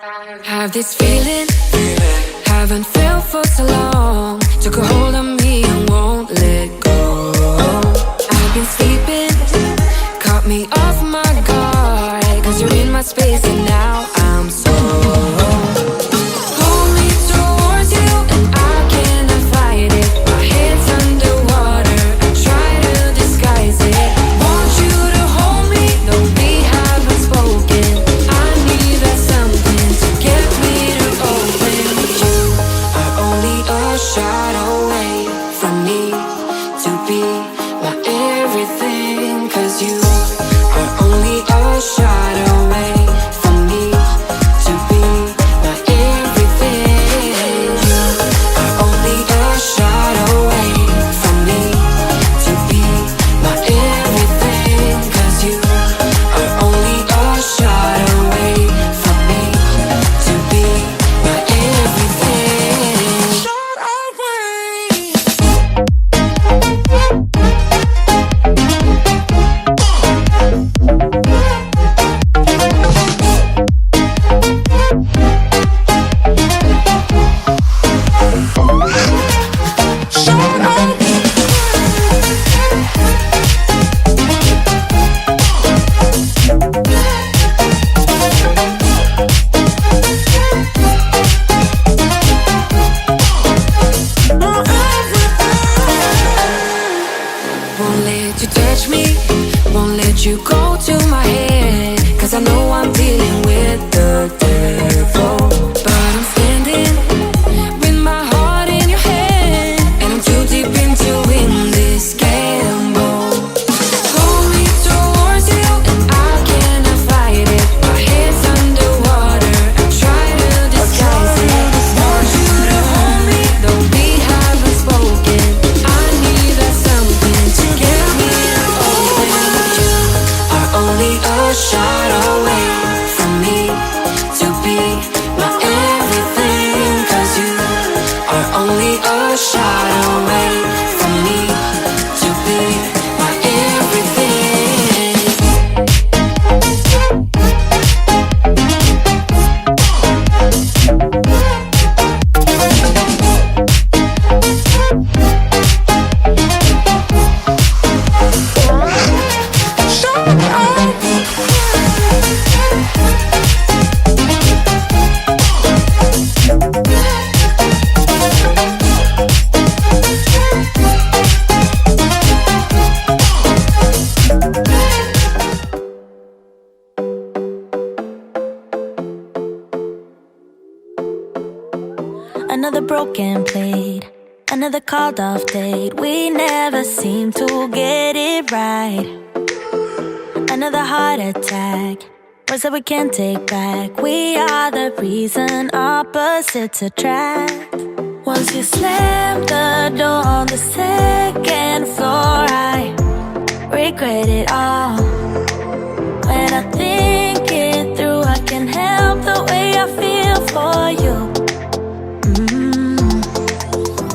Have this feeling, haven't felt for so long. Took a hold of me and won't let go. I've been sleeping, caught me off my guard. Cause you're in my space and now I'm so hold me towards you and I cannot fight it. My head's underwater, I try to disguise it. Want you to hold me, though we haven't spoken. I need that something to get me to open. You are only a shot away from me to be my everything. Cause you are only a shot away from me to be my everything. You are only a shot away from me to be my everything. Cause you are only a shot away from me to be my everything. Shot away. Won't let you touch me, won't let you go to my head. Cause I know I'm dealing with the devil. But I'm standing with my heart in your hand, and I'm too deep into in this gamble. Hold me towards you and I cannot fight it. My head's underwater, I try to disguise it. Want you to hold me, though we haven't spoken. I need that something to get me to open. You are only a shot away from me to be my everything. Cause you are only a shot away from me to be my everything. Another broken plate, another called off date. We never seem to get it right. Another heart attack, words that we can't take back. We are the reason opposites attract. Once you slam the door on the second floor, I regret it all. When I think it through, I can't help the way I feel for you.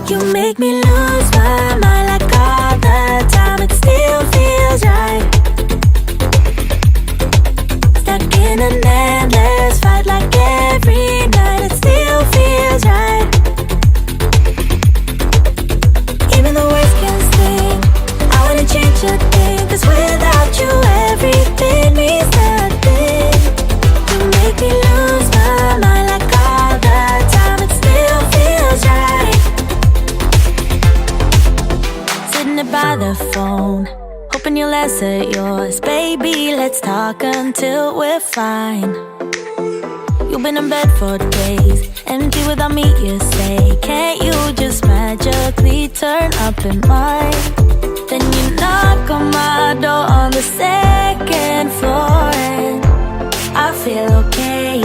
You make me lose my mind like all the time. It still feels right. Stuck in an endless fight like every night. It still feels right. Even the worst can sting. I wanna change a thing. Cause without you everything means nothing. You make me lose my mind like all the time. It still feels right. Sitting there by the phone, hoping you'll answer yours. Baby, let's talk until we're fine. You've been in bed for days, empty without me, you say. Can't you just magically turn up in mine? Then you knock on my door on the second floor, and I feel okay.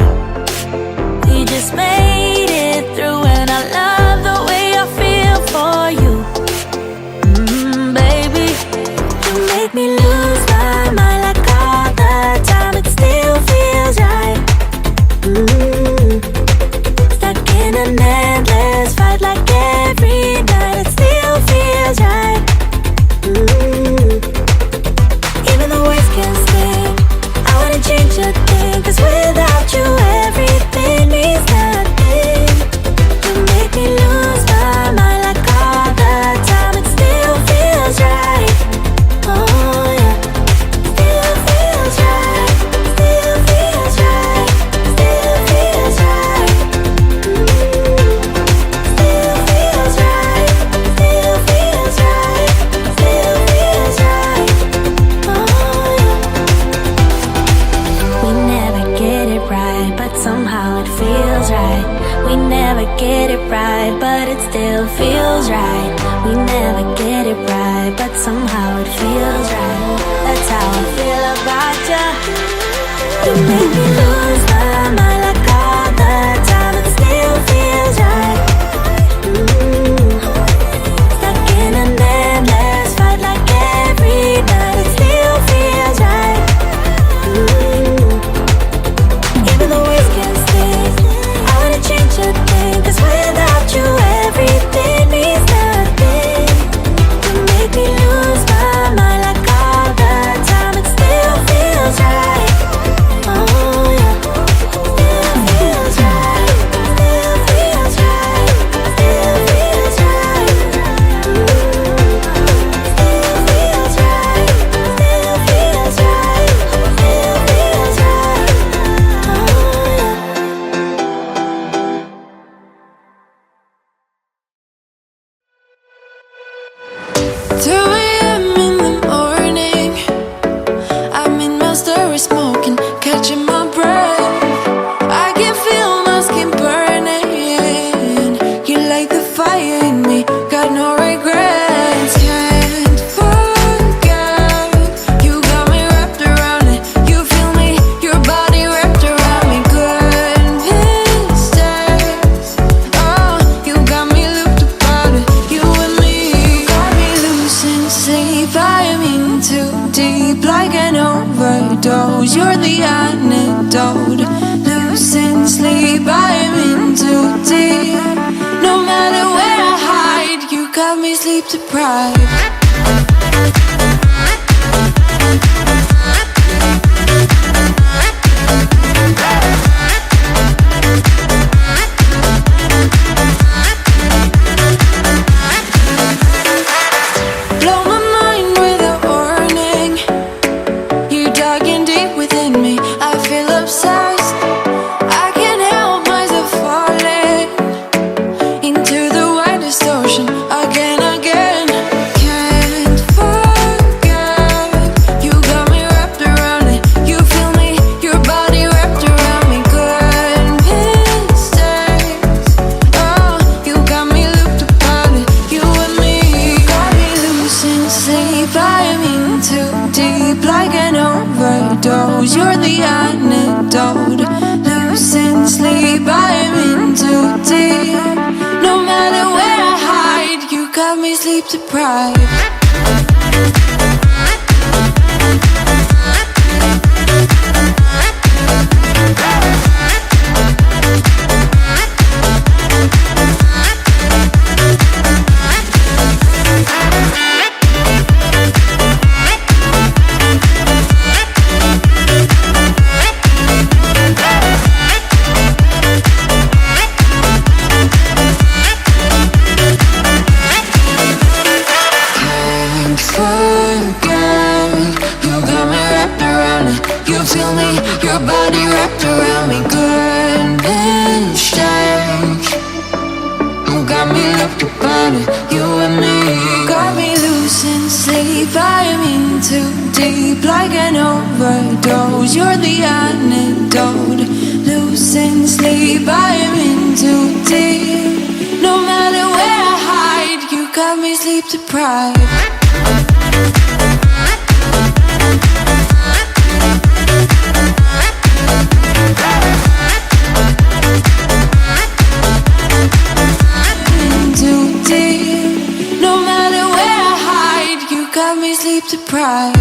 We just made it through, and I love the way I feel for you. Baby, you make me lose my mind like all the time. It still feels right. Stuck in an endless fight like every night. It still feels right. Even the worst can sting. I wanna change a thing. Cause without you everything somehow it feels right. We never get it right, but it still feels right. We never get it right, but somehow it feels right. That's how I feel about you. You make me lose my mind like all the time, but it still feels right. Stuck in an endless fight like every night, it still feels right. Even though we can stay, I wanna change a thing, 'cause without you everything means nothing. You make me lose my mind like all the time, it still feels right. Oh yeah, still feels right. Still feels right. Still feels right. Still feels right. Still feels right. Still feels right. Oh yeah. 2 a.m. in the morning, I'm in my story smoking, catching my breath. I can feel my skin burning. You light the fire in me, got no regrets. Can't forget, you got me wrapped around it. You feel me, your body wrapped around me. Good mistakes, oh, you got me looped about it. You and me, you got me losing sleep. I'm in too deep, like an overdose. You're the antidote. Losing sleep, I'm in too deep. No matter where I hide, you got me sleep deprived. Blow my mind with a warning. You digging deep within me, I feel obsessed. I can't help myself falling into the widest ocean again, again. Can't forget, you got me wrapped around it. You feel me, your body wrapped around me. Good mistakes, oh, you got me looped about it. You and me, got me losing sleep. I'm in too deep, like an overdose. You're the antidote. Losing sleep, I'm in too deep. No matter where I hide, you got me sleep deprived. Can't forget, you got me wrapped around it. You feel me, your body wrapped around me. Good mistake, you got me looped about it. You and me, got me losing sleep. I'm in too deep, like an overdose. You're the antidote. Losing sleep, I'm in too deep. No matter where I hide, you got me sleep deprived. In too deep, no matter where I hide, you got me sleep deprived.